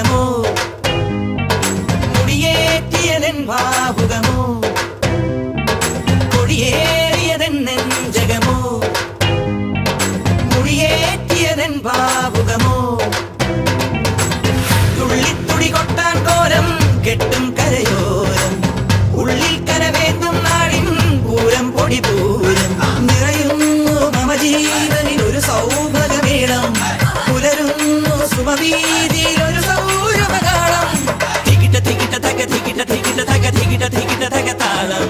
ജഗമോ മുടിയേറ്റിയതെൻ ഭാവുകമോ കൊടിയേറിയതെൻ ജഗമോ മുടിയേറ്റിയതെൻ ഭാവുകമോ തുള്ളിത്തുടി കൊട്ടാൻ കോരം കെട്ടും കരയോരം ഉള്ളിൽ കരവേന്തും നാടിൻ പൂരം പൊടിപൂരം നിറയുന്നു മമ ജീവനിൽ ഒരു സൗഭഗമേളം പുലരുന്നു സുമവീതിയിൽ ഒരു സൗരഭകാളം തികിട്ട തികിട്ട തക തികിട്ട തികിട്ട തക തികിട്ട തികിട്ട തക താളം